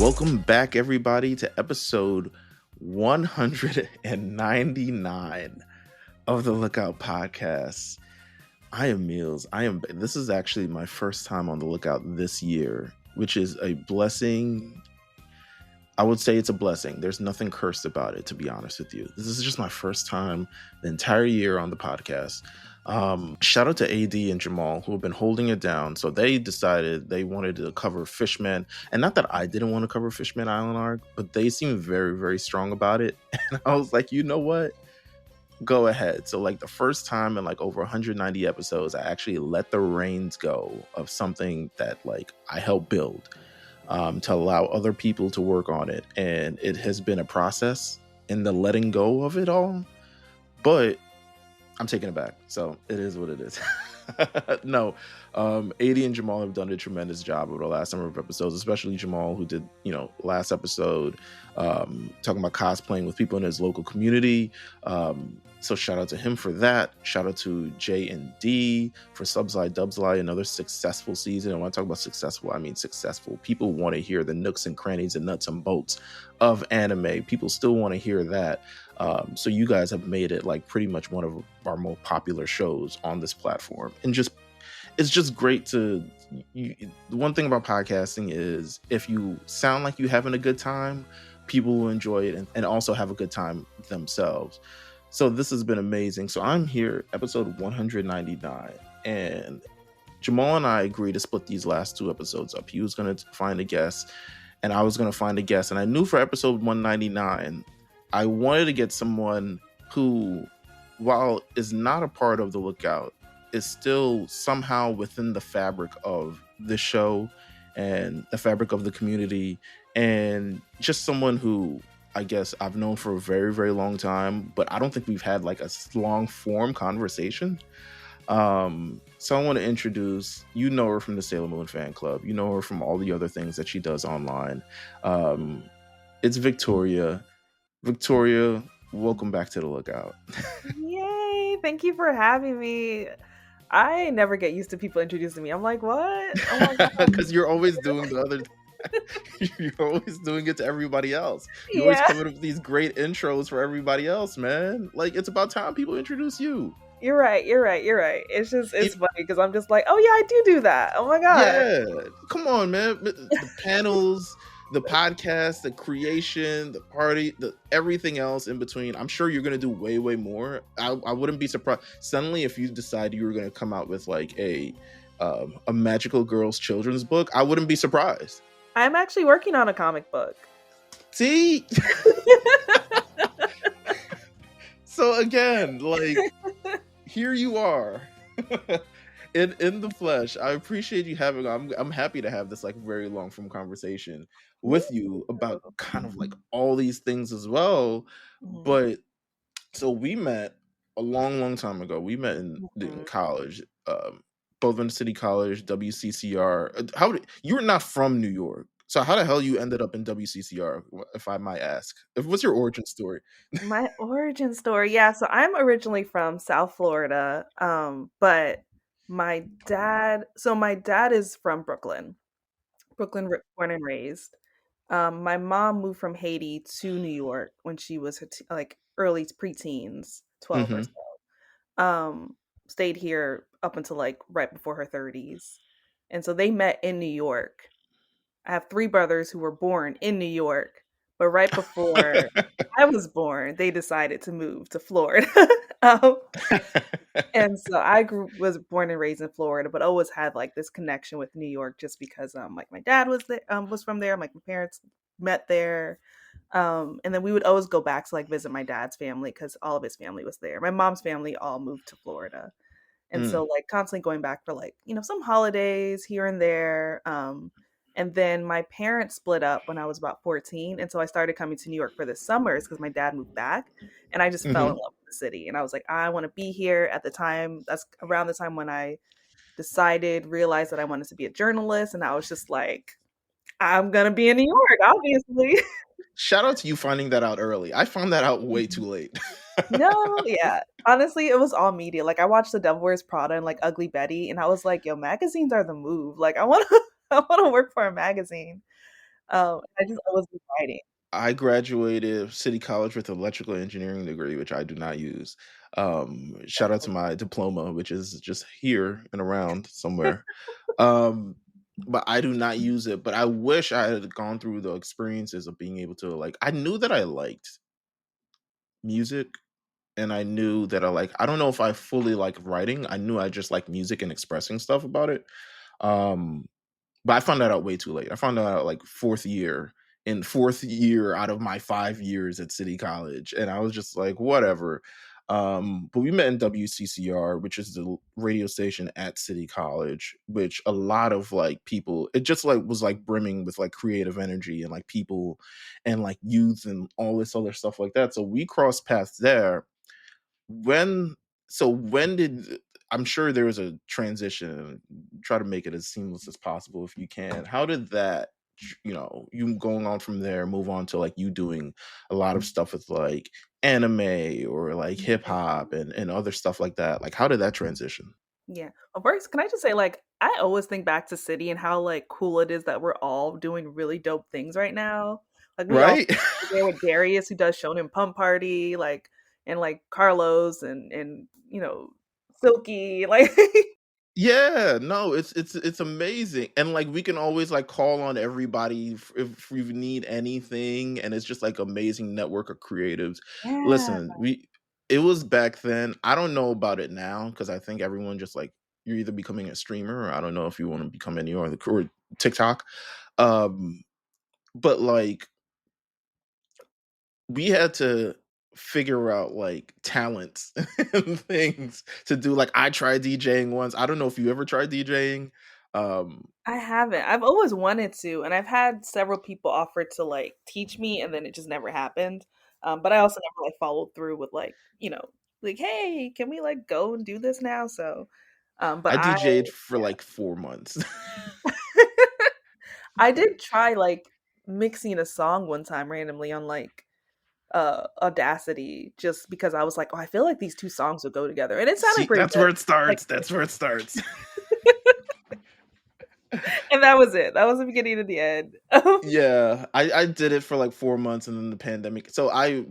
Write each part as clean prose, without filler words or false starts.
Welcome back, everybody, to episode 199 of the Lookout Podcast. I am Meelz. This is actually my first time on the Lookout this year, which is a blessing. I would say it's a blessing. There's nothing cursed about it, to be honest with you. This is just my first time the entire year on the podcast. Shout out to AD and Jamal, who have been holding it down. So they decided they wanted to cover Fishman. And not that I didn't want to cover Fishman Island arc, but they seemed very, very strong about it. And I was like, you know what? Go ahead. So like the first time in like over 190 episodes, I actually let the reins go of something that like I helped build to allow other people to work on it. And it has been a process in the letting go of it all. But I'm taking it back. So it is what it is. No, AD and Jamal have done a tremendous job over the last number of episodes, especially Jamal, who did, last episode, talking about cosplaying with people in his local community. So shout out to him for that. Shout out to J and D for Subside Dubside, another successful season. And when I talk about successful, I mean successful. People want to hear the nooks and crannies and nuts and bolts of anime. People still want to hear that. So you guys have made it like pretty much one of our more popular shows on this platform. And it's just great to, the one thing about podcasting is if you sound like you're having a good time, people will enjoy it and also have a good time themselves. So this has been amazing. So I'm here, episode 199, and Jamal and I agreed to split these last two episodes up. He was going to find a guest and I was going to find a guest. And I knew for episode 199, I wanted to get someone who, while is not a part of the Lookout, is still somehow within the fabric of the show and the fabric of the community, and just someone who I guess I've known for a very, very long time, but I don't think we've had like a long form conversation. So I want to introduce, you know her from the Sailor Moon fan club. You know her from all the other things that she does online. It's Victoria. Victoria, welcome back to the Lookout. Yay! Thank you for having me. I never get used to people introducing me. I'm like, what? Oh my God. Because you're always doing the other. You're always doing it to everybody else. You're always coming up with these great intros for everybody else, man. Like, it's about time people introduce you. You're right. It's funny because I'm just like, oh yeah, I do that. Oh my God. Yeah, come on, man. The panels, the podcast, the creation, the party, everything else in between. I'm sure you're gonna do way, way more. I wouldn't be surprised suddenly if you decide you were gonna come out with like a magical girls children's book. I wouldn't be surprised. I'm actually working on a comic book. See? So again, like, here you are. In the flesh. I appreciate you having. I'm happy to have this like very long form conversation with you about kind of like all these things as well. Mm-hmm. But so we met a long time ago. We met in college, Bourbon City College, WCCR. You're not from New York, so how the hell you ended up in WCCR, if I might ask? What's your origin story? My origin story, yeah. So I'm originally from South Florida, but my dad is from Brooklyn, born and raised. My mom moved from Haiti to New York when she was like early preteens, 12 or so. Stayed here up until like right before her 30s. And so they met in New York. I have 3 brothers who were born in New York, but right before I was born, they decided to move to Florida. And so I was born and raised in Florida, but always had like this connection with New York just because like my dad was there, was from there. Like my parents met there. And then we would always go back to like visit my dad's family because all of his family was there. My mom's family all moved to Florida. And so like constantly going back for like, some holidays here and there. And then my parents split up when I was about 14. And so I started coming to New York for the summers because my dad moved back. And I just fell in love with the city. And I was like, I want to be here at the time. That's around the time when I realized that I wanted to be a journalist. And I was just like, I'm going to be in New York, obviously. Shout out to you finding that out early. I found that out way too late. No, yeah. Honestly, it was all media. Like I watched The Devil Wears Prada and like Ugly Betty. And I was like, yo, magazines are the move. Like I want to work for a magazine. I just always was writing. I graduated City College with an electrical engineering degree, which I do not use. Shout out to my diploma, which is just here and around somewhere. Um, but I do not use it. But I wish I had gone through the experiences of being able to like. I knew that I liked music, and I knew that I don't know if I fully like writing. I knew I just like music and expressing stuff about it. Um, but I found that out way too late. I found that out like fourth year out of my 5 years at City College. And I was just like, whatever. But we met in WCCR, which is the radio station at City College, which a lot of like people, it just like was like brimming with like creative energy and like people and like youth and all this other stuff like that. So we crossed paths there. When when did I'm sure there was a transition. Try to make it as seamless as possible if you can. How did that, you going on from there, move on to like you doing a lot of stuff with like anime or like hip hop and other stuff like that? Like, how did that transition? Yeah. Well, first, can I just say, like, I always think back to City and how like cool it is that we're all doing really dope things right now. Like we all Right? there with Darius who does Shonen Pump Party, like and like Carlos and Silky, like Yeah, no, it's amazing, and like we can always like call on everybody if we need anything, and it's just like amazing network of creatives. yeah, Listen, we it was back then. I don't know about it now because I think everyone just like you're either becoming a streamer or I don't know if you want to become any or TikTok. Um, but like we had to figure out like talents and things to do. Like I tried DJing once. I don't know if you ever tried DJing. Um, I haven't. I've always wanted to, and I've had several people offer to like teach me, and then it just never happened. But I also never like followed through with like like hey, can we like go and do this now? So, but I I DJ'd for yeah. like 4 months. I did try like mixing a song one time randomly on like Audacity just because I was like, "Oh, I feel like these two songs would go together." And it sounded See, pretty that's good. where it Like starts. That's where it starts. and that was it. That was the beginning of the end. Yeah, I did it for like 4 months, and then the pandemic. So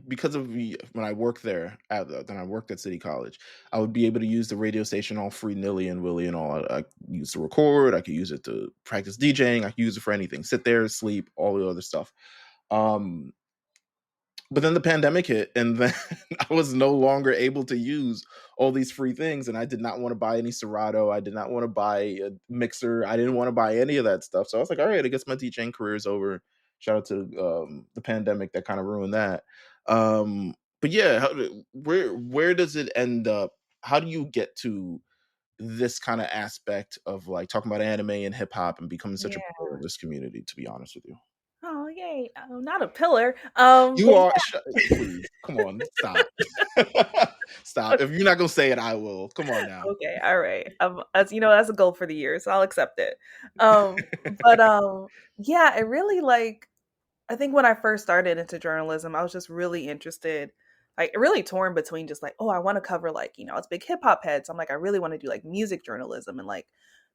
because of when I worked there, then I worked at City College, I would be able to use the radio station all free nilly and willy and all. I used to record. I could use it to practice DJing. I could use it for anything. Sit there, sleep, all the other stuff. Um, but then the pandemic hit, and then I was no longer able to use all these free things, and I did not want to buy any Serato. I did not want to buy a mixer. I didn't want to buy any of that stuff. So I was like, all right, I guess my DJing career is over. Shout out to the pandemic that kind of ruined that. But yeah, where does it end up? How do you get to this kind of aspect of like talking about anime and hip hop and becoming such a Yeah. part of this community? To be honest with you. Oh, yay. Oh, not a pillar. You But are please, come on, stop. Stop. If you're not gonna say it, I will. Come on now. okay, all right. As you know, that's a goal for the year, so I'll accept it. But yeah, it really like I think when I first started into journalism, I was just really interested, like really torn between just like, oh, I want to cover like, it's big hip hop heads. I'm like, I really want to do like music journalism and like,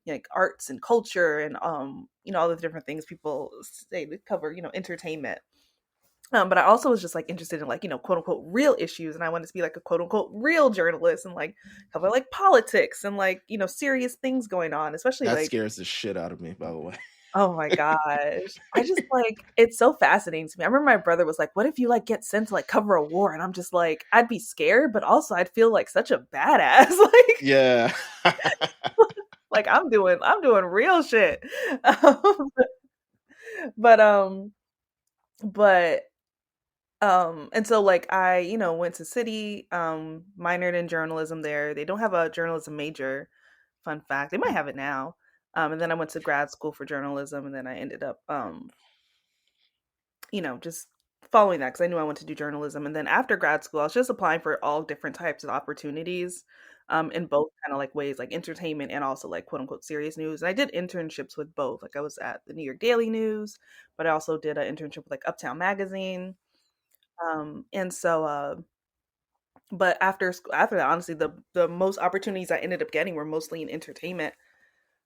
like arts and culture and all the different things people say to cover, entertainment. But I also was just like interested in like, quote unquote real issues. And I wanted to be like a quote unquote real journalist and like cover like politics and like, serious things going on, especially That like scares the shit out of me, by the way. oh my gosh. I just like it's so fascinating to me. I remember my brother was like, "What if you like get sent to like cover a war?" And I'm just like, I'd be scared, but also I'd feel like such a badass. Yeah. Like I'm doing real shit. Um, but but and so like I, went to City, minored in journalism there. They don't have a journalism major, fun fact. They might have it now. And then I went to grad school for journalism and then I ended up just following that because I knew I wanted to do journalism. And then after grad school, I was just applying for all different types of opportunities in both kind of like ways, like entertainment and also like quote unquote serious news. And I did internships with both. Like I was at the New York Daily News, but I also did an internship with like Uptown Magazine. And so, but after that, honestly, the most opportunities I ended up getting were mostly in entertainment.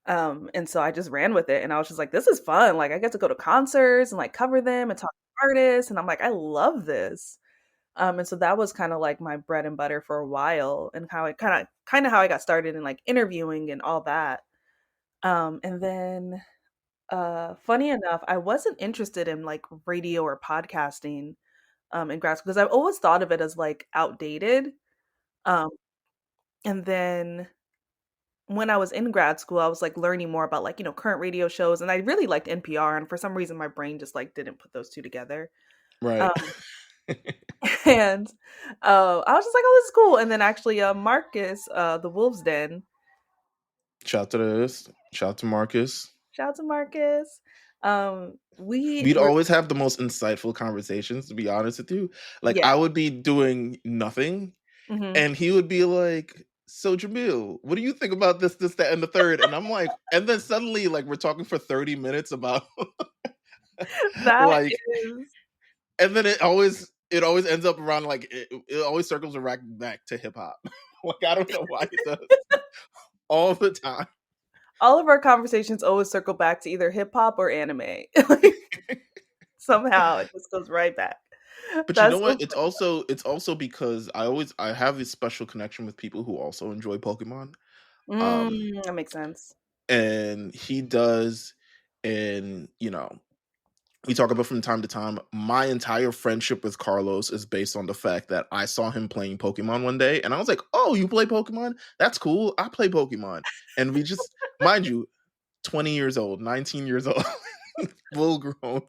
And so I just ran with it, and I was just like, "This is fun." Like, I get to go to concerts and like cover them and talk to artists, and I'm like, "I love this." And so that was kind of like my bread and butter for a while, and how I kind of how I got started in like interviewing and all that. And then funny enough, I wasn't interested in like radio or podcasting in grad school because I've always thought of it as like outdated. Um, and then when I was in grad school, I was like learning more about like, current radio shows, and I really liked NPR, and for some reason my brain just like didn't put those two together. Right. Um, and I was just like, "Oh, this is cool." And then actually, Marcus, the Wolves Den, Shout out to this. Shout out to Marcus. shout out to Marcus. We We'd were, always have the most insightful conversations, to be honest with you. Like, yeah, I would be doing nothing, hmm and he would be like, "So, Jamil, what do you think about this, this, that, and the third?" And I'm like, and then suddenly, like, we're talking for 30 minutes about, that like, is and then it always ends up around, like, it always circles around back to hip hop. Like, I don't know why it does all the time. all of our conversations always circle back to either hip hop or anime. Like, somehow it just goes right back. But you know That's what? so It's also because I have this special connection with people who also enjoy Pokemon. Um, that makes sense. and he does, and we talk about from time to time. My entire friendship with Carlos is based on the fact that I saw him playing Pokemon one day, and I was like, "Oh, you play Pokemon? That's cool. I play Pokemon." And we just, mind you, 20 years old, 19 years old, full grown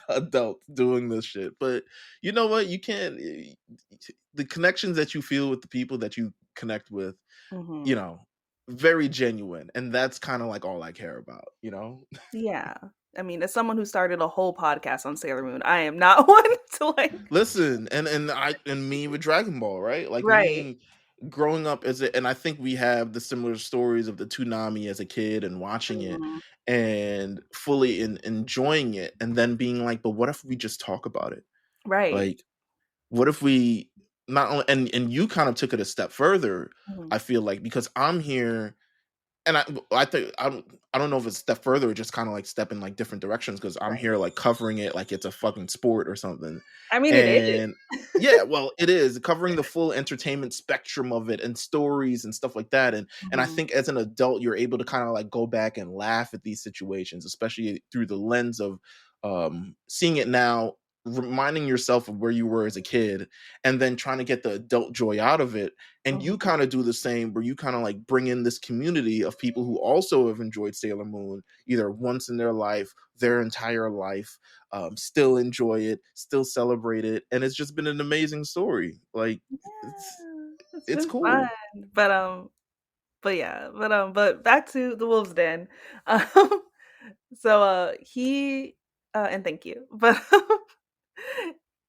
adults doing this shit. But you know what? You can't, the connections that you feel with the people that you connect with, you hmm know, very genuine. And that's kind of like all I care about? Yeah. I mean, as someone who started a whole podcast on Sailor Moon, I am not one to like. Listen, and me with Dragon Ball, right? Like Right. me growing up and I think we have the similar stories of the Toonami as a kid and watching it Mhm. and fully enjoying it and then being like, but what if we just talk about it? Right. Like, what if we not only, and you kind of took it a step further, Mhm. I feel like, because I'm here, and I think I don't know if it's step further or just kind of like step in like different directions because I'm Right. here like covering it like it's a fucking sport or something. I mean, it is. And yeah, well, it is covering the full entertainment spectrum of it and stories and stuff like that. And I Mhm. think as an adult, you're able to kind of like go back and laugh at these situations, especially through the lens of seeing it now, reminding yourself of where you were as a kid, and then trying to get the adult joy out of it. And you Mhm. kind of do the same, where you kind of like bring in this community of people who also have enjoyed Sailor Moon either once in their life, their entire life, still enjoy it, still celebrate it, and it's just been an amazing story. Like, it's Yeah, it's it's been fun. cool. But but yeah, but back to the Wolves Den. Um, so he and thank you.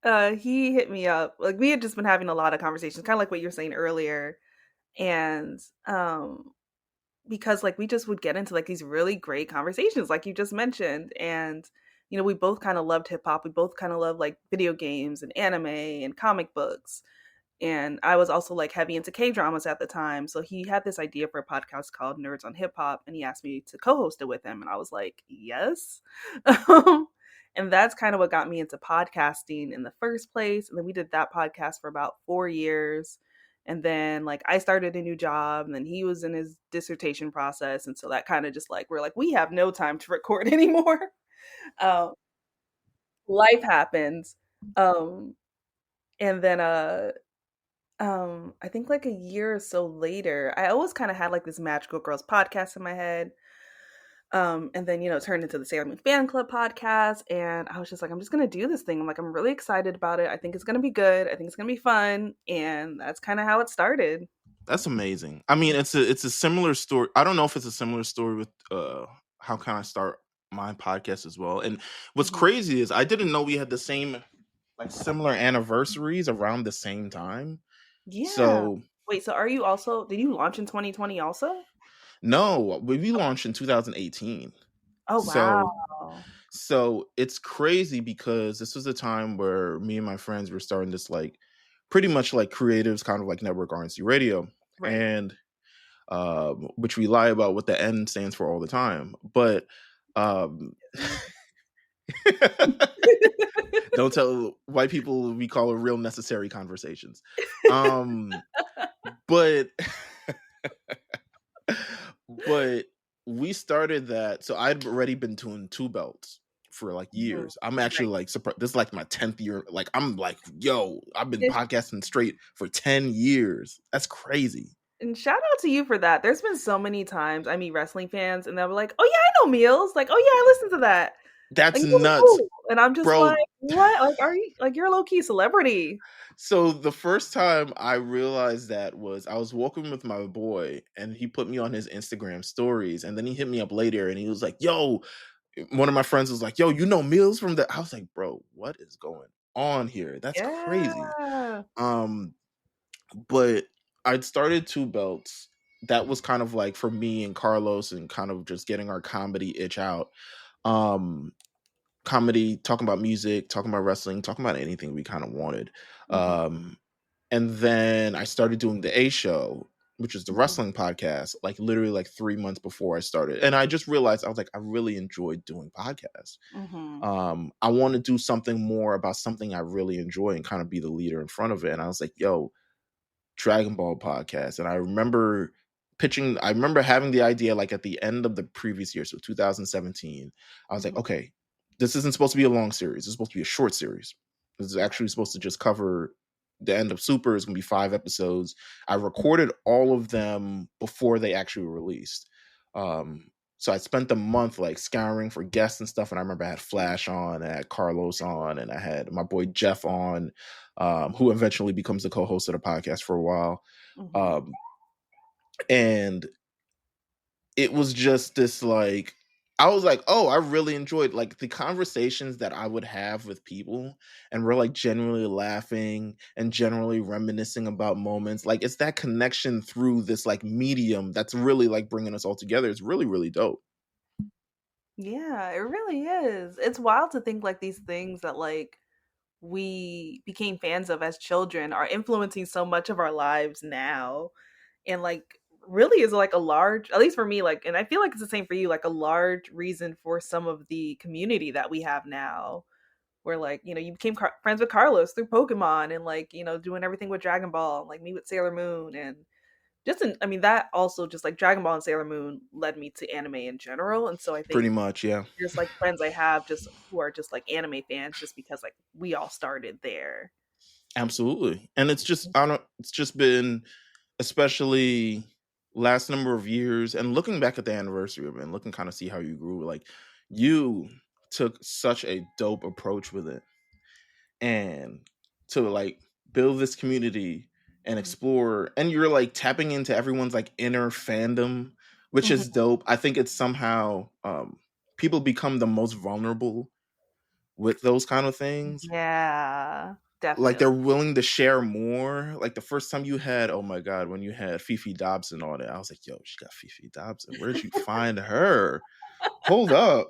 But he hit me up. Like, we had just been having a lot of conversations, kind of like what you were saying earlier. And because like we just would get into like these really great conversations like you just mentioned. And we both kind of loved hip hop. We both kind of loved like video games and anime and comic books. And I was also like heavy into K dramas at the time. So he had this idea for a podcast called Nerds on Hip Hop, and he asked me to co-host it with him, and I was like, yes. And that's kind of what got me into podcasting in the first place. And then we did that podcast for about 4 years. And then like I started a new job, and then he was in his dissertation process. And so that kind of just like, we're like, we have no time to record anymore. Um, Life happens. Um, and then I think like a year or so later, I always kind of had like this Magical Girls podcast in my head. And then, it turned into the Sailor Moon Fan Club podcast. And I was just like, I'm just gonna do this thing. I'm like, I'm really excited about it. I think it's gonna be good. I think it's gonna be fun. And that's kind of how it started. That's amazing. I mean, it's a similar story. I don't know if it's a similar story with how can I start my podcast as well. And what's Mhm. crazy is I didn't know we had the same like similar anniversaries around the same time. Yeah. So Wait, so are you also, did you launch in 2020 also? no, we launched in 2018. Oh, So wow. so it's crazy because this was a time where me and my friends were starting this like pretty much like creatives kind of like network RNC radio. Right. And which we lie about what the N stands for all the time. But um, don't tell white people we call it real necessary conversations. Um, but but we started that. So I'd already been doing two belts for like Mhm. years. I'm actually like surprised. This is like my 10th year. Like I'm like, yo, I've been Nice. podcasting straight for 10 years. That's crazy. And shout out to you for that. There's been so many times I meet wrestling fans and they'll be like, "Oh yeah, I know Meelz." Like, "Oh yeah, I listen to that." Like, That's "You know nuts, who?" And I'm just like, bro. "What? Like, are you like you're a low key celebrity?" So the first time I realized that was I was walking with my boy and he put me on his Instagram stories and then he hit me up later and he was like, "Yo," one of my friends was like, "Yo, you know Meelz from the," I was like, "Bro, what is going on here? That's crazy." Yeah. Um but I'd started two belts. That was kind of like for me and Carlos and kind of just getting our comedy itch out. Um Comedy, talking about music, talking about wrestling, talking about anything we kind of wanted. Mhm. Um and then I started doing the A show, which is the Mhm. wrestling podcast, like literally like 3 months before I started. And I just realized I was like, I really enjoyed doing podcasts. Mhm. I want to do something more about something I really enjoy and kind of be the leader in front of it. And I was like, yo, Dragon Ball podcast. And I remember having the idea like at the end of the previous year, so 2017. I was like, Mhm. okay, this isn't supposed to be a long series. It's supposed to be a short series. This is actually supposed to just cover the end of Super. It's going to be 5 episodes. I recorded all of them before they actually released. So I spent the month like scouring for guests and stuff. And I remember I had Flash on, I had Carlos on, and I had my boy Jeff on, who eventually becomes the co-host of the podcast for a while. Mhm. Um, and it was just this like, I was like, oh, I really enjoyed like the conversations that I would have with people, and we're like genuinely laughing and generally reminiscing about moments. Like it's that connection through this like medium that's really like bringing us all together. It's really, really dope. Yeah, it really is. It's wild to think like these things that like we became fans of as children are influencing so much of our lives now. And like really is like a large, at least for me, like, and I feel like it's the same for you, like a large reason for some of the community that we have now. Where like, you became friends with Carlos through Pokemon and like, doing everything with Dragon Ball and like me with Sailor Moon and I mean, that also just like Dragon Ball and Sailor Moon led me to anime in general. And so I Pretty think much, yeah. there's like friends I have just who are just like anime fans just because like we all started there. Absolutely. And it's just I don't it's just been, especially last number of years and looking back at the anniversary of it and looking kind of see how you grew, like you took such a dope approach with it, and to like build this community and Mhm. explore, and you're like tapping into everyone's like inner fandom, which Mhm. is dope. I think it's somehow people become the most vulnerable with those kind of things. Yeah, Like definitely. they're willing to share more. Like the first time you had, oh my god, when you had Fifi Dobson on it, I was like, yo, she got Fifi Dobson. Where'd you find her? Hold up,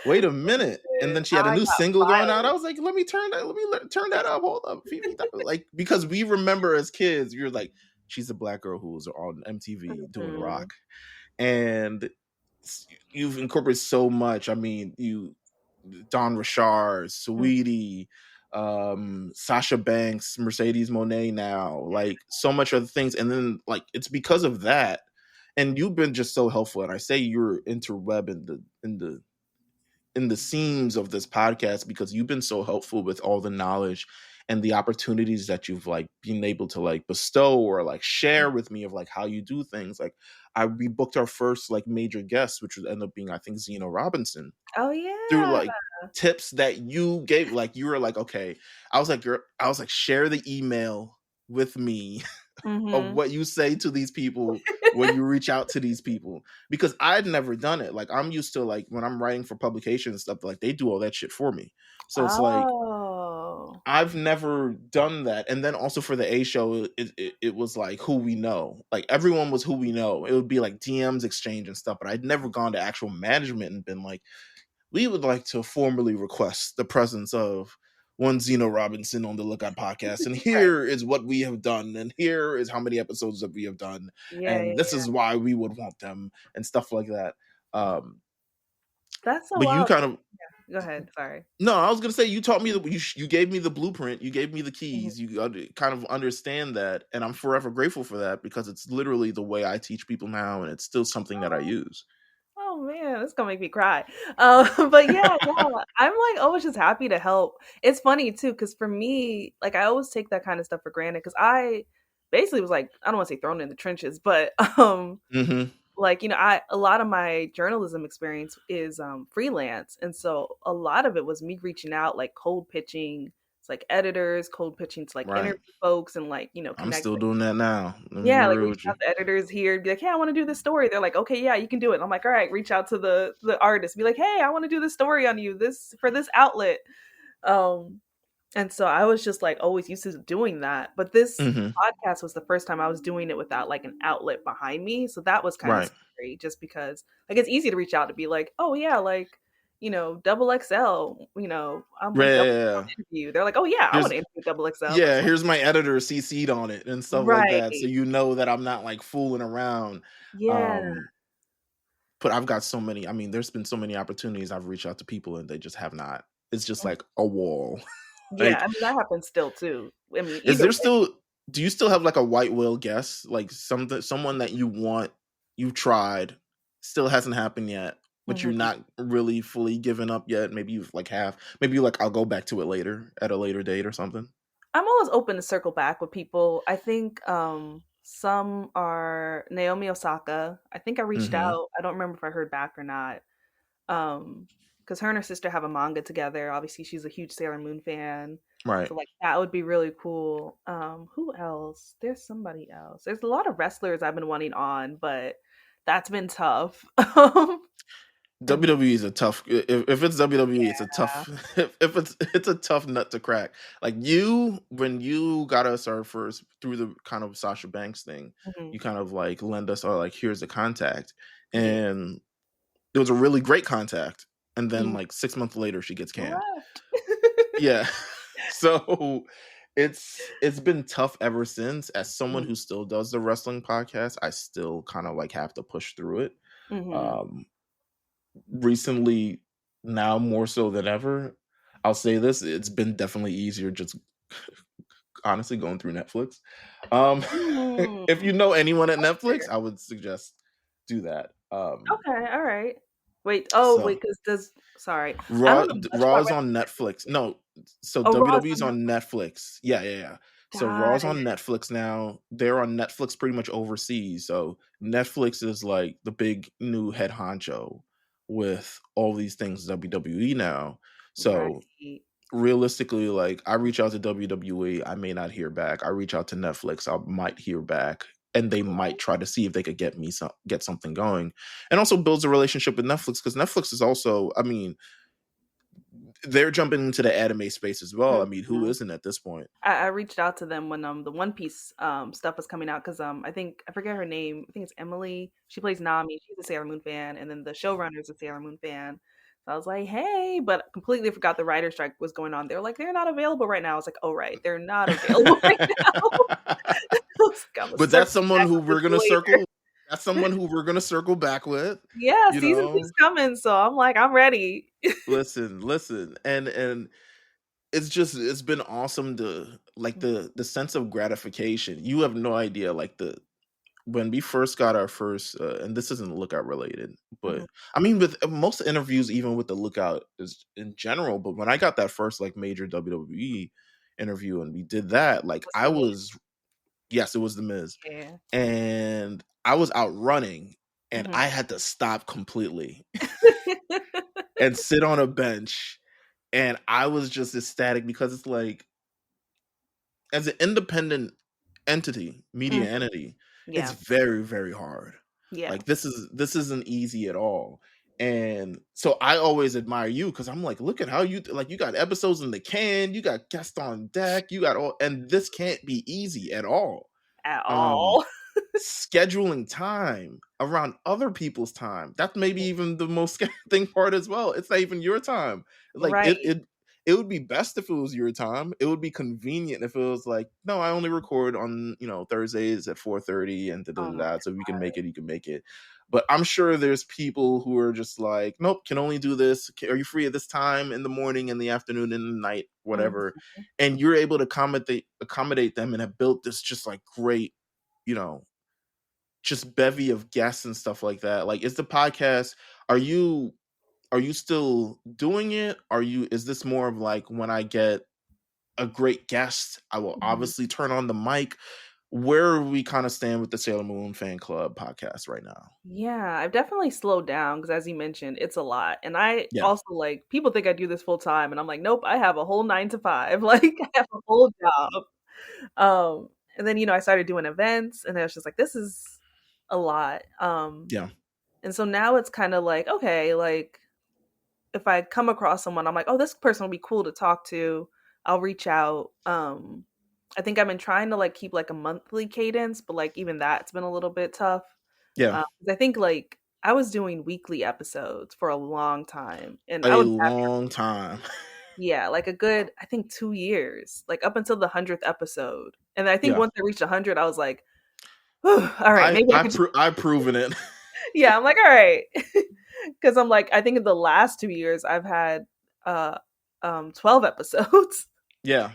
wait a minute. And then she had a I new got single going out. I violent. was like, let me turn that up. Hold up, Fifi Dobson. Like because we remember as kids, you're like, she's a black girl who was on MTV doing Mhm. rock, and you've incorporated so much. I mean, you Don Richard, Mhm. Sweetie, Sasha Banks, Mercedes Monet now, like so much other things. And then like it's because of that. And you've been just so helpful. And I say you're interweb in the seams of this podcast because you've been so helpful with all the knowledge and the opportunities that you've like been able to like bestow or like share with me of like how you do things. Like we booked our first like major guest, which would end up being I think Zeno Robinson, Oh through yeah. like tips that you gave. Like you were like, okay, I was like, share the email with me of Mhm. what you say to these people when you reach out to these people, because I'd never done it. Like I'm used to like when I'm writing for publications and stuff, like they do all that shit for me. So it's like Oh. I've never done that. And then also for the A show, it was like who we know. Like everyone was who we know. It would be like DMs exchange and stuff, but I'd never gone to actual management and been like, we would like to formally request the presence of one Zeno Robinson on the Lookout podcast, and Right. here is what we have done, and here is how many episodes that we have done, Yeah, and this yeah. is why we would want them, and stuff like that. Um, That's so but you wild. kind of Go ahead. Sorry. no, I was gonna say you taught me that you gave me the blueprint, you gave me the Mhm. keys, you kind of understand that, and I'm forever grateful for that because it's literally the way I teach people now, and it's still something that I Oh, use. oh man, it's gonna make me cry. But yeah, yeah, I'm like always just happy to help. It's funny too, because for me, like I always take that kind of stuff for granted because I basically was like, I don't want to say thrown in the trenches, but Hmm. like I a lot of my journalism experience is freelance, and so a lot of it was me reaching out, like cold pitching. It's like editors, cold pitching to like Right. interview folks and like I'm connect. still doing that now. Let me be Yeah, like real reaching with out you. to editors here and be like, "Hey, I want to do this story." They're like, "Okay, yeah, you can do it." And I'm like, "All right." Reach out to the artist, be like, "Hey, I want to do this story on you, this for this outlet." Um, and so I was just like always used to doing that, but this Hmm. podcast was the first time I was doing it without like an outlet behind me. So that was kind of Right. scary, just because like it's easy to reach out to be like, "Oh yeah, like." Double XL, I'm Yeah, like yeah, double yeah. interview. They're like, oh yeah, I want Here's to interview double XL. I'm like, yeah, here's my editor CC'd on it and stuff like that, so right. you know that I'm not like fooling around. Yeah. Um, but I've got so many. I mean, there's been so many opportunities I've reached out to people and they just have not. It's just like a wall. Yeah, Like, I mean, that happens still too. I mean, is either there way. still? Do you still have like a white whale guess, like someone that you want, you've tried, still hasn't happened yet, but you're Mhm. not really fully given up yet? Maybe you've like half. Maybe you like I'll go back to it later at a later date or something. I'm always open to circle back with people. I think some are Naomi Osaka. I think I reached Hmm. out. I don't remember if I heard back or not. Um, because her and her sister have a manga together. Obviously, she's a huge Sailor Moon fan. Right. So like that would be really cool. Who else? There's somebody else. There's a lot of wrestlers I've been wanting on, but that's been tough. And WWE is a tough. If it's WWE, it's a yeah. tough. If it's a tough nut to crack. Like you, when you got us our first through the kind of Sasha Banks thing, Mhm. you kind of like lend us our like here's the contact, Yeah. and it was a really great contact. And then Mhm. like 6 months later, she gets canned. Left. Yeah, so it's been tough ever since. As someone Mhm. who still does the wrestling podcast, I still kind of like have to push through it. Mhm. Um, Recently, now more so than ever, I'll say this, it's been definitely easier just honestly going through Netflix. Um, Mm, if you know anyone at that's Netflix, fair. I would suggest do that. Okay, all right. Wait, So because does sorry. I Raw don't know much Raw about is on wrestling. Netflix. No, so Oh, Raw is WWE's on on Netflix. Netflix. Yeah, yeah, yeah. So Got Raw's it. on Netflix now. They're on Netflix pretty much overseas. So Netflix is like the big new head honcho with all these things WWE now. Right. So realistically, like I reach out to WWE, I may not hear back. I reach out to Netflix, I might hear back, and they might try to see if they could get something going, and also builds a relationship with Netflix because Netflix is also, I mean, they're jumping into the anime space as well. I mean, who Mhm. isn't at this point? I reached out to them when the One Piece stuff was coming out because I think I forget her name. I think it's Emily. She plays Nami. She's a Sailor Moon fan, and then the showrunner is a Sailor Moon fan. So I was like, hey, but completely forgot the writer strike was going on. They're like, they're not available right now. I was like, oh right, they're not available right now. I was like, I'm gonna But that's circle someone back who with this we're gonna later. circle. That's someone who we're gonna circle back with. Yeah, You season know, two's coming, so I'm like, I'm ready. listen, and it's been awesome to like the sense of gratification. You have no idea, like the when we first got our first, and this isn't lookout related, but Mhm. I mean, with most interviews, even with the lookout is in general. But when I got that first like major WWE interview and we did that, like What's I the myth? was, yes, it was the Miz, Yeah. and I was out running, and Mhm. I had to stop completely and sit on a bench, and I was just ecstatic because it's like as an independent entity, media Mhm. entity, it's Yeah. very, very hard. Yeah. Like this isn't easy at all. And so I always admire you because I'm like, look at how like you got episodes in the can, you got guests on deck, you got all, and this can't be easy at all. At Um, all. Scheduling time around other people's time. That's maybe even the most thing part as well. It's not even your time. Like Right. it would be best if it was your time. It would be convenient if it was like, no, I only record on, Thursdays at 4:30 and da Oh da my da. So if you can make it, you can make it. But I'm sure there's people who are just like, nope, can only do this. Are you free at this time in the morning, in the afternoon, in the night, God. whatever? And you're able to accommodate them and have built this just like great, you know, just bevy of guests and stuff like that. Like, is the podcast, are you still doing it? Is this more of like, when I get a great guest, I will Mhm. obviously turn on the mic? Where we kind of stand with the Sailor Moon fan club podcast right now? Yeah, I've definitely slowed down because, as you mentioned, it's a lot. And I Yeah. also like people think I do this full time, and I'm like, nope, I have a whole 9 to 5. Like, I have a whole job. And then I started doing events, and I was just like, this is a lot. Yeah. And so now it's kind of like, okay, like if I come across someone, I'm like, oh, this person will be cool to talk to. I'll reach out. I think I've been trying to like keep like a monthly cadence, but like even that's been a little bit tough. Yeah. 'Cause I think like I was doing weekly episodes for a long time, and I A was happy. long time. Yeah, like a good, I think 2 years, like up until the 100th episode. And I think Yeah. once I reached 100, I was like, "Whew, all right, maybe I could just." I've proven it. Yeah, I'm like, all right, because I'm like, I think in the last 2 years I've had uh 12 episodes. Yeah.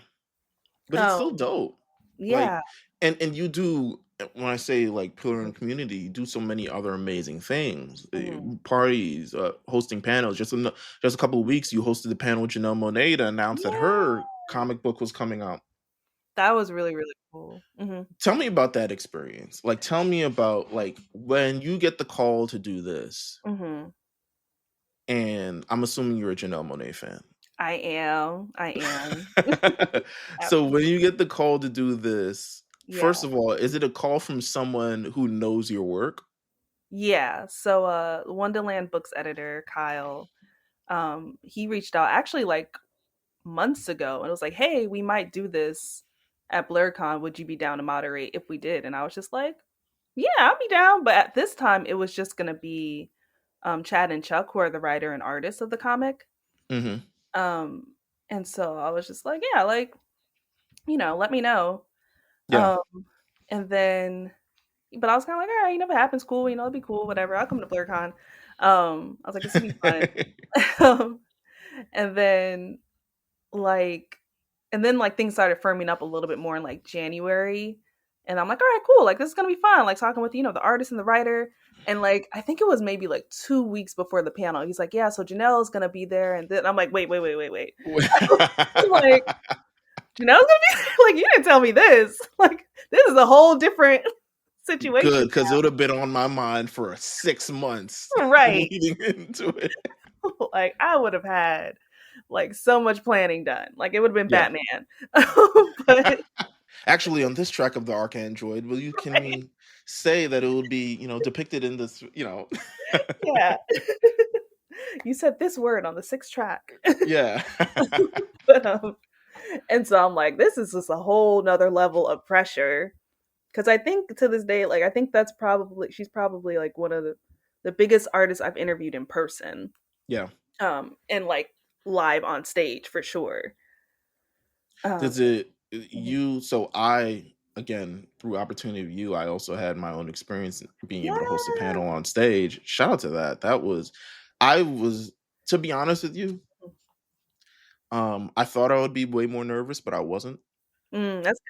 But it's Um, still dope. Like, yeah. and you do, when I say like pillar in the community, you do so many other amazing things. Mhm. Parties, hosting panels. Just a couple of weeks, you hosted the panel with Janelle Monae to announce that Yeah, her comic book was coming out. that was really, really cool. Tell me about that experience. Like, tell me about, like, when you get the call to do this, Hmm. and I'm assuming you're a Janelle Monae fan. I am. So when Absolutely. you get the call to do this, Yeah. first of all, is it a call from someone who knows your work? Yeah. So Wonderland Books editor Kyle, he reached out actually like months ago and was like, "Hey, we might do this at BlurCon. Would you be down to moderate if we did?" And I was just like, "Yeah, I'll be down." But at this time, it was just gonna be Chad and Chuck, who are the writer and artist of the comic. Mhm. Um, and so I was just like, "Yeah, like let me know." Yeah. Um, and then, but I was kind of like, "All right, if it happens, cool. It'd be cool. Whatever. I'll come to BlurCon." I was like, "This would be fun." Um, and then like like things started firming up a little bit more in like January. And I'm like, all right, cool. Like this is gonna be fun. Like talking with, the artist and the writer. And like I think it was maybe like 2 weeks before the panel. He's like, yeah, so Janelle is gonna be there. And then I'm like, wait. Like, Janelle's gonna be there? Like, you didn't tell me this. Like, this is a whole different situation Good, because it would have been on my mind for 6 months now. Right. leading into it. Like I would have had like so much planning done. Like it would have been Yeah. Batman. But Actually, on this track of the ArchAndroid, well, you right. can say that it would be, depicted in this, Yeah. You said this word on the sixth track. Yeah. But, and so I'm like, this is just a whole nother level of pressure. Cause I think to this day, like I think she's probably like one of the biggest artists I've interviewed in person. Yeah. And like live on stage for sure. Does So it mhm. you so I again, through opportunity of you, I also had my own experience being Yeah. able to host a panel on stage. Shout out to that. I was, to be honest with you, I thought I would be way more nervous, but I wasn't. That's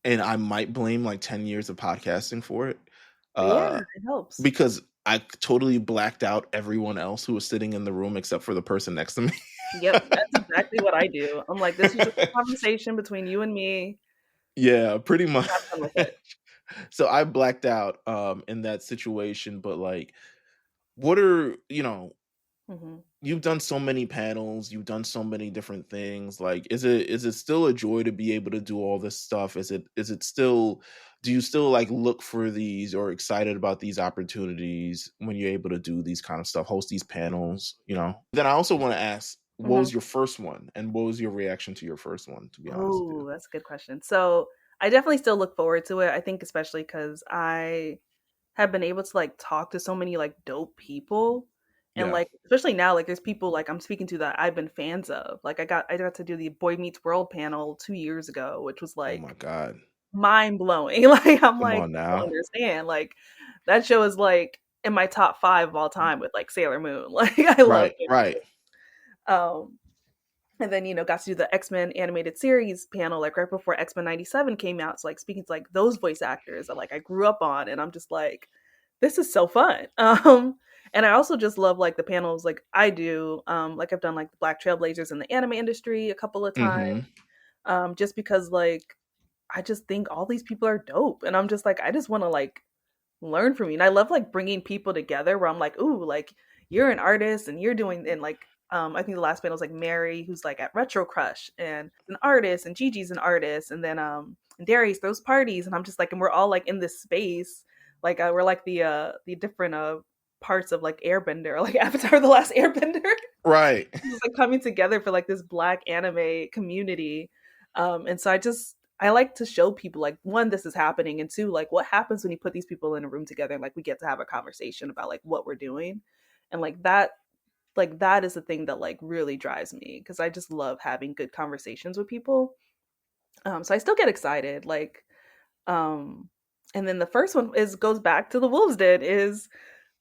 And I might blame like 10 years of podcasting for it. yeah, Uh it helps. because I totally blacked out everyone else who was sitting in the room except for the person next to me. Yep, that's exactly what I do. I'm like, this was just a conversation between you and me. Yeah, pretty much. Have fun with it. So I blacked out in that situation, but like, what are, Hmm. you've done so many panels, you've done so many different things. Like, is it still a joy to be able to do all this stuff? Is it still, do you still like look for these or excited about these opportunities when you're able to do these kind of stuff, host these panels? Then I also want to ask, what Hmm. was your first one and what was your reaction to your first one, to be honest with you? Oh, that's a good question. So I definitely still look forward to it. I think especially because I have been able to like talk to so many like dope people. And Yeah. like especially now, like there's people like I'm speaking to that I've been fans of. Like I got to do the Boy Meets World panel 2 years ago, which was Oh my like God. mind blowing. Like I'm Come like, on you don't now. understand. Like that show is like in my top 5 of all time with like Sailor Moon. Like I love Right. it. Right. Um and then, got to do the X-Men animated series panel like right before X-Men 97 came out. So like speaking to like those voice actors that like I grew up on, and I'm just like, this is so fun. And I also just love like the panels like I do. Like I've done like the Black Trailblazers in the anime industry a couple of times. Mm-hmm. Just because like I just think all these people are dope, and I'm just like I just want to like learn from you. And I love like bringing people together where I'm like, ooh, like you're an artist and you're doing, and like I think the last panel was like Mary, who's like at Retro Crush and an artist, and Gigi's an artist, and then and Darius throws parties, and I'm just like, and we're all like in this space, like we're like the different parts of like Airbender, like Avatar: The Last Airbender, Right. just like coming together for like this Black anime community. And so I like to show people like one, this is happening, and two, like what happens when you put these people in a room together and like we get to have a conversation about like what we're doing. And like that is the thing that like really drives me, because I just love having good conversations with people. So I still get excited. Like um and then the first one is goes back to the Wolves did is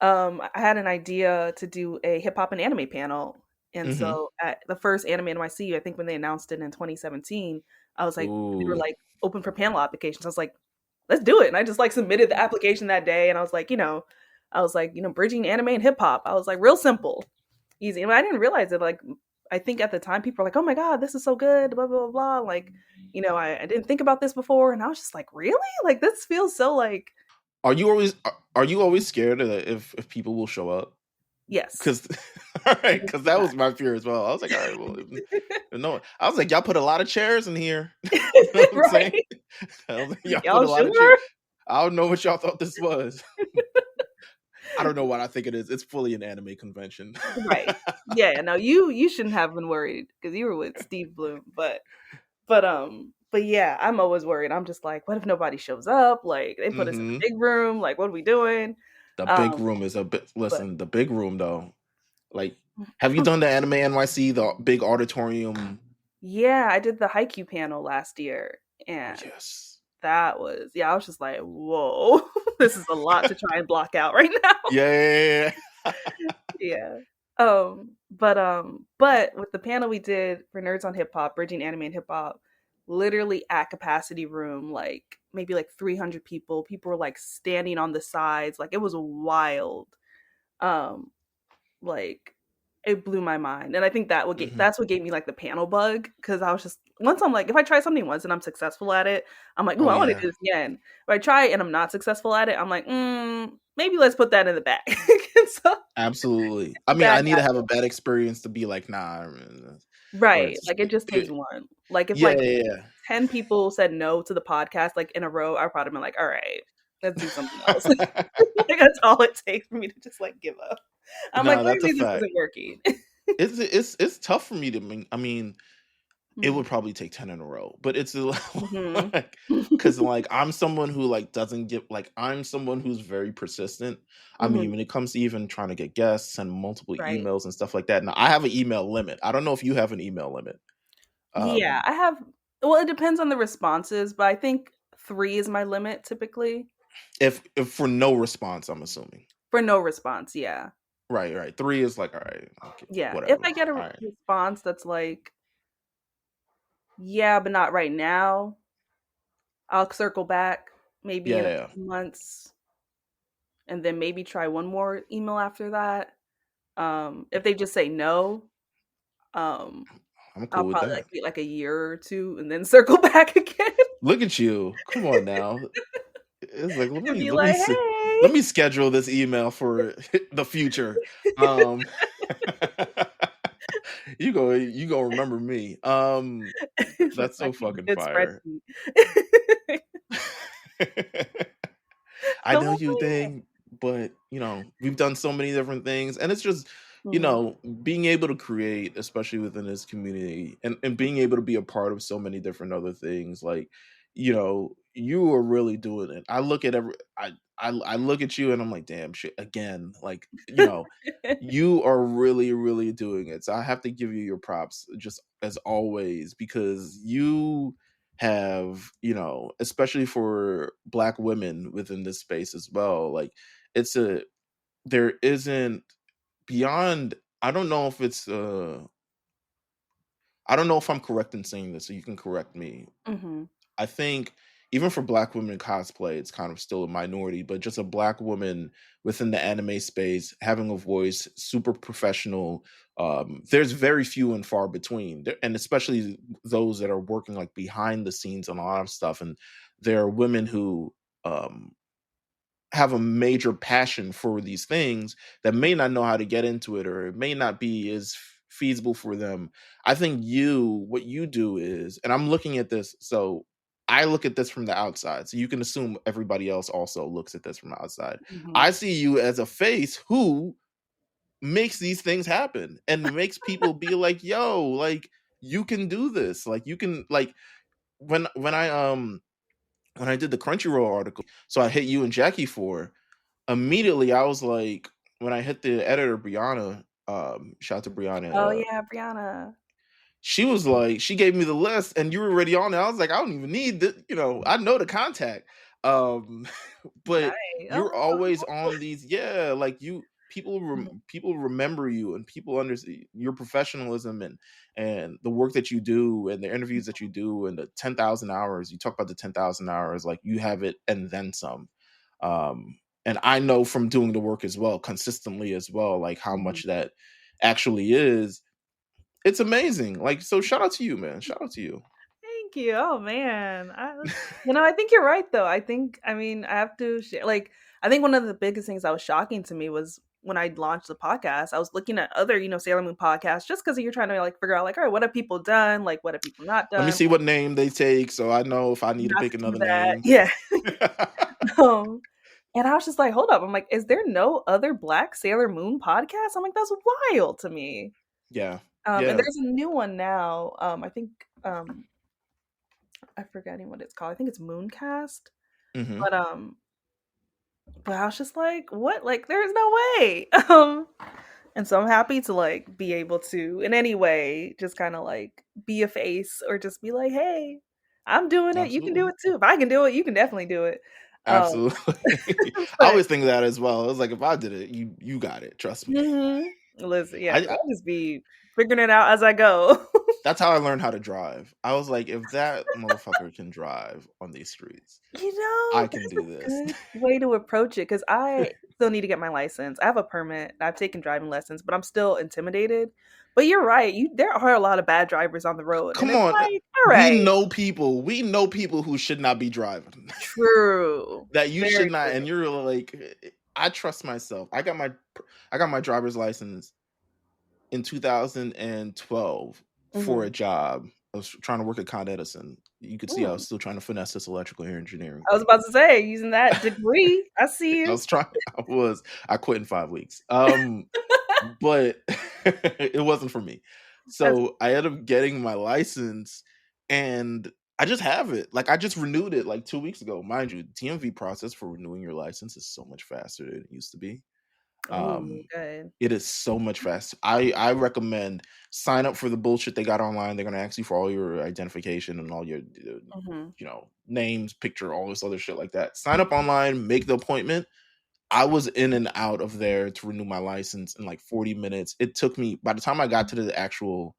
I had an idea to do a hip hop and anime panel. And Mm-hmm. so at the first Anime NYC, I think when they announced it in 2017, I was like, they were Ooh. like open for panel applications. I was like, let's do it. And I just like submitted the application that day. And I was like, bridging anime and hip hop. I was like, real simple, easy. And I didn't realize it. Like, I think at the time people were like, oh my God, this is so good, blah, blah, blah, blah. Like, I didn't think about this before. And I was just like, really? Like, this feels so like, Are you always scared of if people will show up? yes. Because all right, because that 100%. was my fear as well. I was like, all right, well, no, I was like, y'all put a lot of chairs in here. You know what I'm saying? Right? I was like, y'all put Y'all a lot of chairs. sure? I don't know what y'all thought this was. I don't know what I think it is. It's fully an anime convention. Right. Yeah, no, you shouldn't have been worried because you were with Steve Bloom, but yeah, I'm always worried. I'm just like, what if nobody shows up? Like they put us in Hmm. the big room. Like, what are we doing? The big Um, room is a bit. but Listen, the big room though. Like, have you done the Anime NYC, the big auditorium? yeah, I did the Haikyuu panel last year, Oh and yes. that was yeah. I was just like, whoa, this is a lot to try and block out right now. Yeah. Yeah. But with the panel we did for Nerds on Hip Hop, bridging anime and hip hop, literally at capacity room, like maybe like 300 people. People were like standing on the sides, like it was wild. Um, like it blew my mind, and I think Hmm. that's what gave me like the panel bug, because I was just once I'm like, if I try something once and I'm successful at it, I'm like, oh, Oh I want to yeah. do this again. If I try and I'm not successful at it, I'm like, maybe let's put that in the back. And so Absolutely. I mean, that I need to have a bad experience to be like, nah, or right, it's just like, it just takes it, one. Like, if, yeah, like, yeah, yeah. 10 people said no to the podcast, like, in a row, I'd probably been like, "Alright, let's do something else." Like, that's all it takes for me to just, like, give up. I'm like, No, that's a "Clearly this fact. isn't working." It's tough for me to I mean, it Mhm. would probably take 10 in a row, but it's Mhm. like because like I'm someone who like doesn't get like I'm someone who's very persistent. I mean, Mhm. when it comes to even trying to get guests, send multiple Right. emails and stuff like that. Now I have an email limit. I don't know if you have an email limit. Yeah, Um, I have well, it depends on the responses, but I think 3 is my limit typically. if for no response, I'm assuming. For no response, yeah. Right, right. 3 is like, all right, okay, Yeah, if whatever. I get a All right. response that's like, "Yeah, but not right now," I'll circle back maybe Yeah, in a yeah, yeah. few months, and then maybe try one more email after that. If they just say no, um, I'm I'll cool with probably that. like wait like a year or two and then circle back again Look at you. Come on now. It's like and be like, let "Hey." me schedule this email for the future. Um you go remember me. Like That's my so fucking good fire. spreadsheet. I I'm know like, you "Oh, yeah." think, but we've done so many different things, and it's just Mhm. being able to create, especially within this community, and being able to be a part of so many different other things, like you know you are really doing it. I look at I look at you and I'm like, damn shit again. Like, you are really, really doing it. So I have to give you your props just as always, because you have, especially for Black women within this space as well. Like, it's a there isn't beyond. I don't know if it's I don't know if I'm correct in saying this, so you can correct me. Mhm. I think even for Black women in cosplay, it's kind of still a minority, but just a Black woman within the anime space having a voice, super professional. There's very few and far between, and especially those that are working like behind the scenes on a lot of stuff. And there are women who um, have a major passion for these things that may not know how to get into it, or it may not be as feasible for them. I think what you do is, and I'm looking at this, so I look at this from the outside, so you can assume everybody else also looks at this from the outside. Mhm. I see you as a face who makes these things happen and makes people be like, yo, like, you can do this. Like, you can, like, when I did the Crunchyroll article, so I hit you and Jackie for immediately. I was like, when I hit the editor Brianna, shout out to Brianna, Oh yeah, Brianna. she was like, she gave me the list and you were already on it. I was like, I don't even need the, I know the contact. Um Nice. but you're always Oh. on these, yeah, like, Mhm. people remember you, and people understand your professionalism, and the work that you do, and the interviews that you do, and the 10,000 hours. You talk about the 10,000 hours, like, you have it and then some. And I know from doing the work as well, consistently as well, like, how Mhm. much that actually is. It's amazing. Like, so shout out to you, man. Shout out to you. Thank you. Oh man, I think you're right though. I mean, I have to share. Like, I think one of the biggest things that was shocking to me was when I launched the podcast. I was looking at other, Sailor Moon podcasts, just because you're trying to like figure out, like, all right, what have people done? Like, what have people not Let me done? see what name they take, so I know if I need to Not pick to do another that. name. Yeah. um, and I was just like, hold up. I'm like, is there no other Black Sailor Moon podcast? I'm like, that's wild to me. Yeah. And Yeah. there's a new one now. I think I'm forgetting what it's called. I think it's Mooncast. Mhm. But I was just like, what? Like, there's no way. And so I'm happy to like be able to in any way just kind of like be a face or just be like, hey, I'm doing it. You can do Absolutely. it too. If I can do it, you can definitely do it. Um, Absolutely. I but always think of that as well. I was like, if I did it, you got it. Trust me. mhm. Listen, yeah, I I'll just be figuring it out as I go. That's how I learned how to drive. I was like, if that motherfucker can drive on these streets, I can That's do a this. good way to approach it because I still need to get my license. I have a permit. I've taken driving lessons, but I'm still intimidated. But you're right. There are a lot of bad drivers on the road, and Come it's on. like, all right, We know people who should not be driving. true, That you should very not, true. and you're like, I trust myself. I got my driver's license in 2012 for Hmm. a job. I was trying to work at Con Edison. You could see I was Mm. still trying to finesse this electrical engineering I was thing. about to say using that degree. I see I you. was trying. I quit in 5 weeks. But it wasn't for me. That's So I ended up getting my license, and I just have it. Like, I just renewed it like 2 weeks ago. Mind you, TMV process for renewing your license is so much faster than it used to be. oh Um, good. it is so much faster. I recommend sign up for the bullshit they got online. They're gonna ask you for all your identification and all your Hmm. names, picture, all this other shit like that. Sign up online, make the appointment. I was in and out of there to renew my license in like 40 minutes. It took me, by the time I got to the actual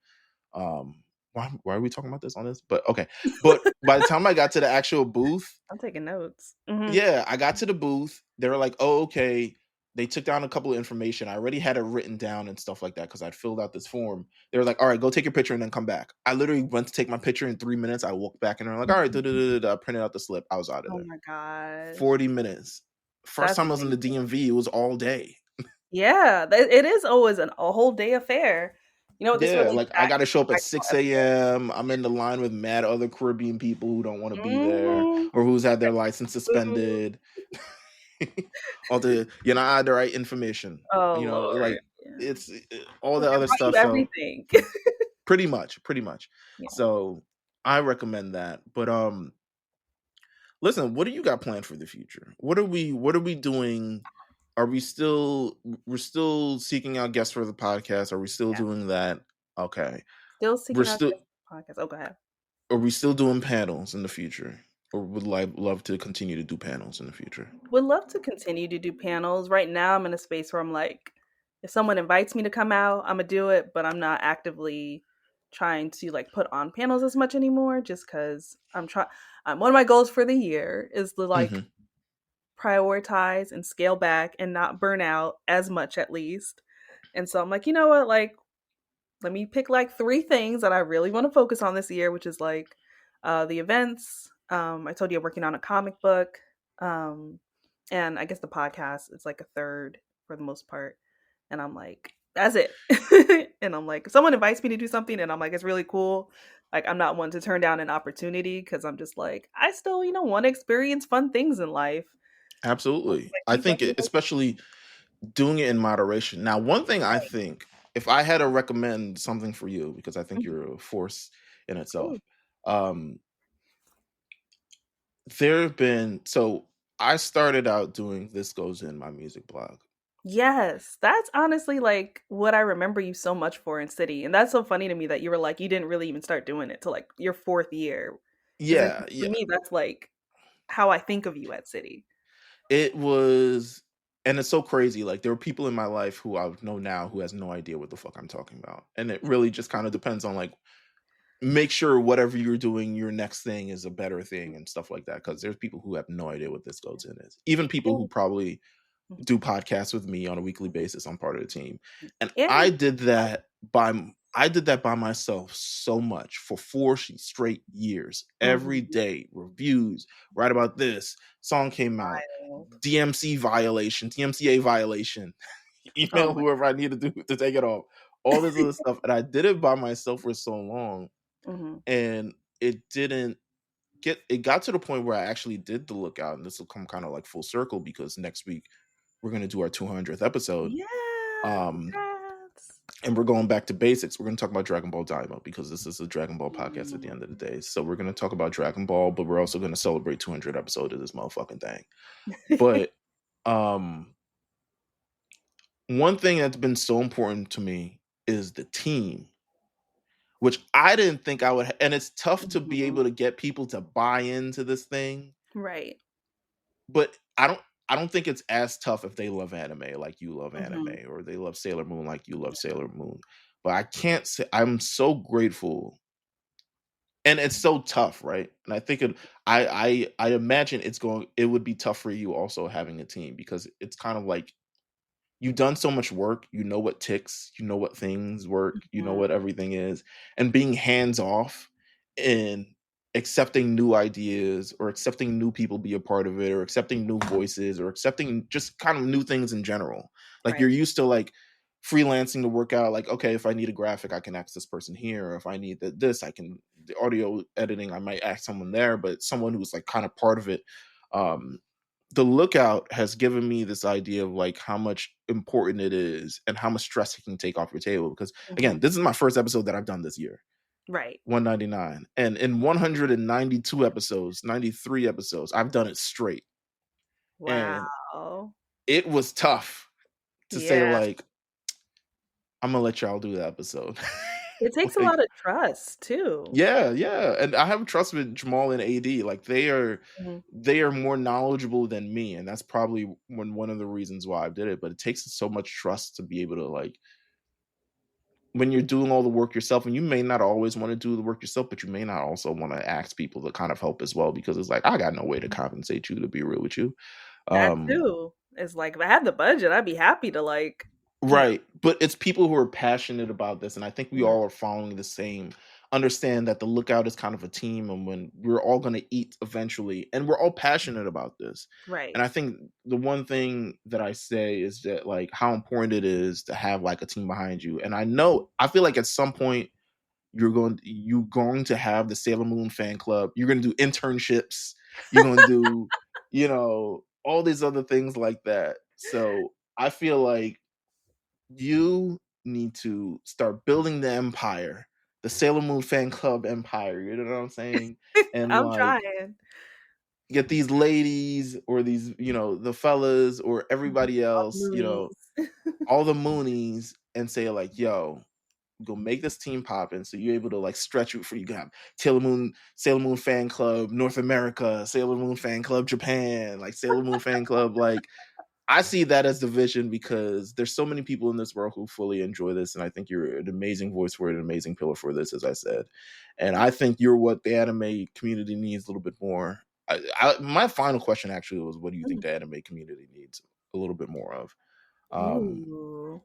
why are we talking about this on this? But okay. But by the time I got to the actual booth, I'm taking notes. Hmm. yeah, I got to the booth. They were like, "Oh, okay." They took down a couple of information. I already had it written down and stuff like that because I'd filled out this form. They were like, "All right, go take your picture and then come back." I literally went to take my picture in 3 minutes. I walked back and they're like, "All right, I printed out the slip." I was out of Oh there. my gosh, 40 minutes. First that's time I was in the amazing. DMV, it was all day. Yeah, it is always a whole day affair. This Yeah, relates like, I back gotta show up to at high 6 school etiquette. AM. I'm in the line with mad other Caribbean people who don't wanna be there Mhm. or who's had their license Food. suspended. All the you're not had the right information, Oh, like, Lord. Yeah. it's all Like, the I other brought you stuff, so everything. pretty much, pretty much. Yeah. So, I recommend that, but, listen, what do you got planned for the future? What are we doing? Are we still we're still seeking out guests for the podcast? Are we still Yeah. doing that? Okay. Still We're seeking out still guest podcast. Oh, go ahead. are we still doing panels in the future? Or would like love to continue to do panels in the future? Would love to continue to do panels. Right now, I'm in a space where I'm like, if someone invites me to come out, I'm gonna do it, but I'm not actively trying to like put on panels as much anymore, just because I'm trying. One of my goals for the year is to like Hmm. prioritize and scale back and not burn out as much, at least. And so I'm like, you know what, like let me pick like three things that I really want to focus on this year, which is like the events. I told you I'm working on a comic book. Um, and I guess the podcast is like a third for the most part. And I'm like, that's it. And I'm like, if someone invites me to do something and I'm like, it's really cool, like I'm not one to turn down an opportunity because I'm just like, I still, want to experience fun things in life. Absolutely. Like I keep think especially doing it in moderation. Now, one thing I think, if I had to recommend something for you, because I think Mhm. you're a force in Ooh. itself, um, there have been so I started out doing This Goes in my music blog. Yes, that's honestly like what I remember you so much for in City. And that's so funny to me that you were like, you didn't really even start doing it till like your fourth year. Because Yeah, for yeah. me, that's like how I think of you at City. It was, and it's so crazy. Like there are people in my life who I know now who has no idea what the fuck I'm talking about. And it really just kind of depends on like make sure whatever you're doing, your next thing is a better thing and stuff like that. Cause there's people who have no idea what This Goes in is. Even people Yeah. who probably do podcasts with me on a weekly basis. I'm part of the team. And Yeah. I did that by myself so much for 4 straight years. Every Mhm. day, reviews, write about this, song came out, Wild. DMCA violation, Oh email my. whoever I need to do to take it off. All this other stuff. And I did it by myself for so long. Mhm. And it didn't it got to the point where I actually did the lookout, and this will come kind of like full circle because next week we're gonna do our 200th episode. Yeah. Um, Congrats. and we're going back to basics. We're gonna talk about Dragon Ball Daima because this is a Dragon Ball podcast at the end of the Mm. day. So we're gonna talk about Dragon Ball, but we're also gonna celebrate 200 episodes of this motherfucking thing. But um, one thing that's been so important to me is the team, which I didn't think I would. And it's tough to be Mhm. able to get people to buy into this thing, Right. but I don't think it's as tough if they love anime like you love anime, Mhm. or they love Sailor Moon like you love Sailor Moon. But I can't say I'm so grateful, and it's so tough, right? And I think I imagine it would be tough for you also having a team because it's kind of like you've done so much work, you know what ticks, you know what things work, you know Mhm. what everything is, and being hands off and accepting new ideas or accepting new people be a part of it or accepting new voices or accepting just kind of new things in general. Like you're Right. used to like freelancing to work out like okay, if I need a graphic I can ask this person here, or if I need this I can, the audio editing I might ask someone there, but someone who's like kind of part of it. um the lookout has given me this idea of like how much important it is and how much stress it can take off your table, because Mhm. again this is my first episode that I've done this year, Right. 199, and in 192 episodes, 93 episodes I've done it straight, and Wow. it was tough to say Yeah. like I'm gonna let y'all do the episode. It takes a Like lot of trust too. yeah, yeah, and I have trust with Jamal and AD. Like Mhm. they are more knowledgeable than me, and that's probably one of the reasons why I did it. But it takes so much trust to be able to like when you're doing all the work yourself, and you may not always want to do the work yourself, but you may not also want to ask people to kind of help as well because it's like I got no way to compensate you, to be real with you. That Um, too. It's like if I had the budget, I'd be happy to like, you know. Right, but it's people who are passionate about this, and I think we Mhm. all are following the same. Understand that the lookout is kind of a team, and when we're all going to eat eventually, and we're all passionate about this. Right. And I think the one thing that I say is that like how important it is to have like a team behind you. And I feel like at some point you're going to have the Sailor Moon fan club. You're going to do internships. You're going to do all these other things like that. So I feel like you need to start building the empire, the Sailor Moon fan club empire. You know what I'm saying? And I'm like trying. get these ladies or these, the fellas or everybody All the else, movies. all the Moonies, and say like, yo, go make this team popping. So you're able to like stretch it for, you can have Sailor Moon fan club North America, Sailor Moon fan club Japan, like Sailor Moon fan club. Like, I see that as the vision, because there's so many people in this world who fully enjoy this, and I think you're an amazing voice for it, an amazing pillar for this, as I said. And I think you're what the anime community needs a little bit more. My final question actually was, what do you think the anime community needs a little bit more of? Um, Ooh.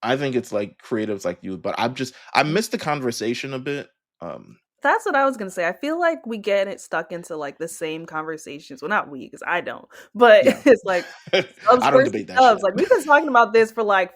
I think it's like creatives like you, but I miss the conversation a bit. Um, That's what I was gonna say. I feel like we get it stuck into like the same conversations. Well, not we, because I don't. But yeah, it's like subs I don't versus debate that subs. shit. Like we've been talking about this for like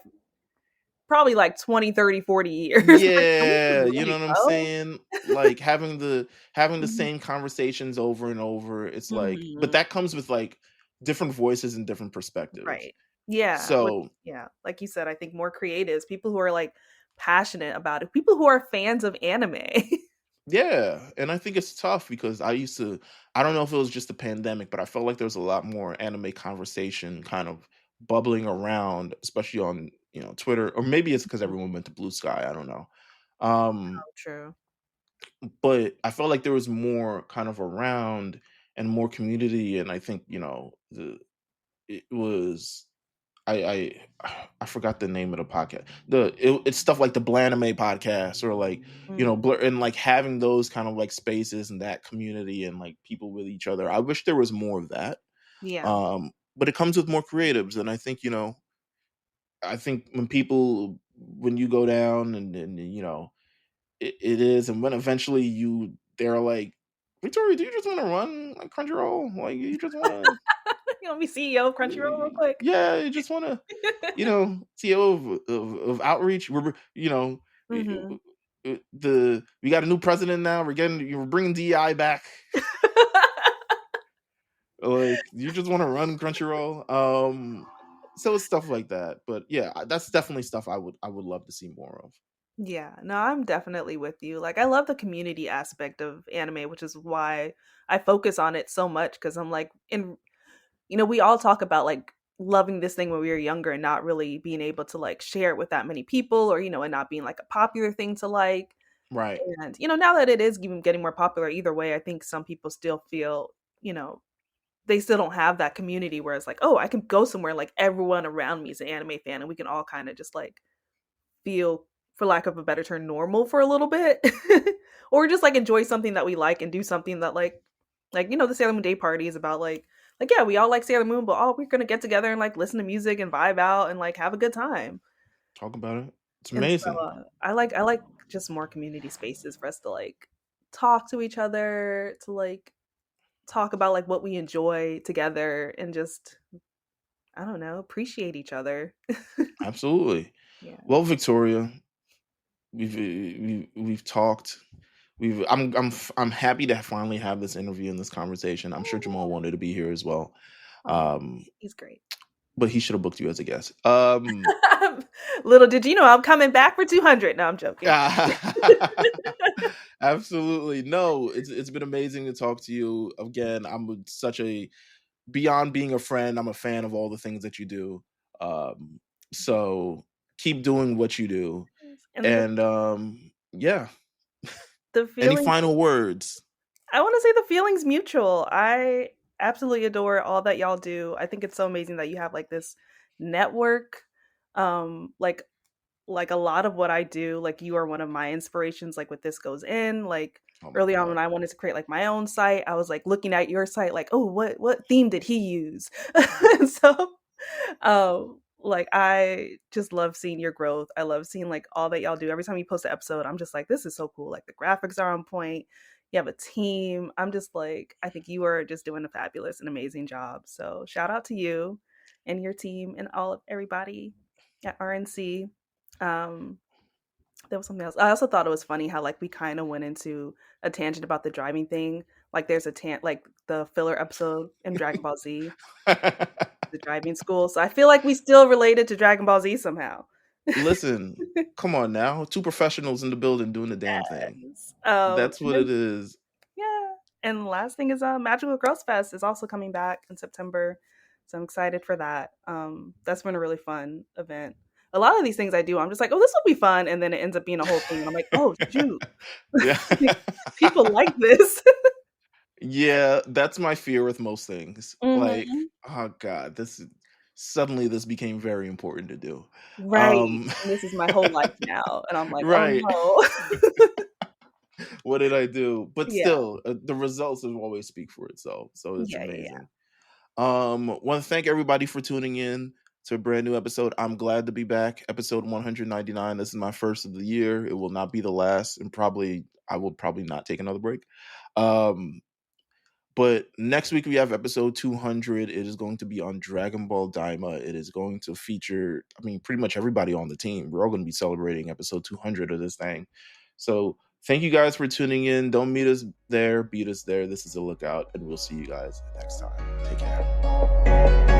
probably like 20, 30, 40 years. Like, can we Yeah, just you let know it what I'm go? saying? Like having the Mhm. same conversations over and over. It's like, but Mhm. that comes with like different voices and different perspectives. Right. Yeah. So Yeah. Like you said, I think more creatives, people who are like passionate about it, people who are fans of anime. yeah, and I think it's tough because I don't know if it was just the pandemic, but I felt like there was a lot more anime conversation kind of bubbling around, especially on, Twitter, or maybe it's because Mhm. everyone went to Blue Sky. I don't know. Um, Oh, true. but I felt like there was more kind of around and more community, and I think, it was I forgot the name of the podcast. It's stuff like the Blanime podcast, or like, Mm. Blur, and like having those kind of like spaces and that community and like people with each other. I wish there was more of that. Yeah. But it comes with more creatives, and I think, when you go down, and it is, and when eventually they're like, Victoria, do you just want to run like Crunchyroll? Like, you just want to, You want me CEO of Crunchyroll real quick? yeah, you just want to, CEO of outreach. Mhm. We got a new president now. We're bringing DEI back. Like, you just want to run Crunchyroll. So it's stuff like that. But yeah, that's definitely stuff I would love to see more of. Yeah, no, I'm definitely with you. Like, I love the community aspect of anime, which is why I focus on it so much. Because I'm like, we all talk about like loving this thing when we were younger and not really being able to like share it with that many people, or and not being like a popular thing to like. Right. And now that it is even getting more popular, either way, I think some people still feel, you know, they still don't have that community where it's like, oh, I can go somewhere like everyone around me is an anime fan, and we can all kind of just like feel, for lack of a better term, normal for a little bit. Or just like enjoy something that we like and do something that like the Sailor Moon Day party is about like yeah, we all like Sailor Moon, but we're gonna get together and like listen to music and vibe out and like have a good time. Talk about it. It's And so amazing. I like just more community spaces for us to like talk to each other, to like talk about like what we enjoy together, and just, I don't know, appreciate each other. Absolutely. Yeah. Well, Victoria, we've talked. I'm happy to finally have this interview and this conversation. I'm sure Jamal wanted to be here as well. Oh, Um, he's great. but he should have booked you as a guest. Little did you know I'm coming back for 200. No, I'm joking. Absolutely. No, it's been amazing to talk to you again. Such a beyond being a friend, I'm a fan of all the things that you do. Um, so keep doing what you do. And And yeah. the Any feeling, final words? I want to say the feeling's mutual. I absolutely adore all that y'all do. I think it's so amazing that you have like this network. Like a lot of what I do, like you are one of my inspirations, like what this goes in. Like Oh my early on god. when I wanted to create like my own site, I was like looking at your site like, oh, what theme did he use? So like I just love seeing your growth. I love seeing like all that y'all do. Every time you post an episode, I'm just like, this is so cool. Like the graphics are on point. You have a team. I'm just like, I think you are just doing a fabulous and amazing job. So shout out to you and your team and all of everybody at RNC. Um, there was something else. I also thought it was funny how like we kind of went into a tangent about the driving thing. Like there's like the filler episode in Dragon Ball Z, the driving school. So I feel like we still related to Dragon Ball Z somehow. Listen, come on now. Two professionals in the building doing the damn thing. Yes. That's And what it then is. yeah. And the last thing is Magical Girls Fest is also coming back in September. So I'm excited for that. That's been a really fun event. A lot of these things I do, I'm just like, oh, this will be fun. And then it ends up being a whole thing. And I'm like, oh, shoot. Yeah. People like this. Yeah, that's my fear with most things. Like, Hmm. oh God, suddenly this became very important to do. Right. Um, And this is my whole life now. And I'm like, oh right. no. What did I do? But Yeah. still, the results will always speak for itself. So it's Yeah. Yeah. amazing. Want to thank everybody for tuning in to a brand new episode. I'm glad to be back. Episode 199. This is my first of the year. It will not be the last, and I will probably not take another break. But next week we have episode 200. It is going to be on Dragon Ball Daima. It is going to feature, I mean, pretty much everybody on the team. We're all going to be celebrating episode 200 of this thing. So thank you guys for tuning in. Don't meet us there, beat us there. This is a lookout, and we'll see you guys next time. Take care.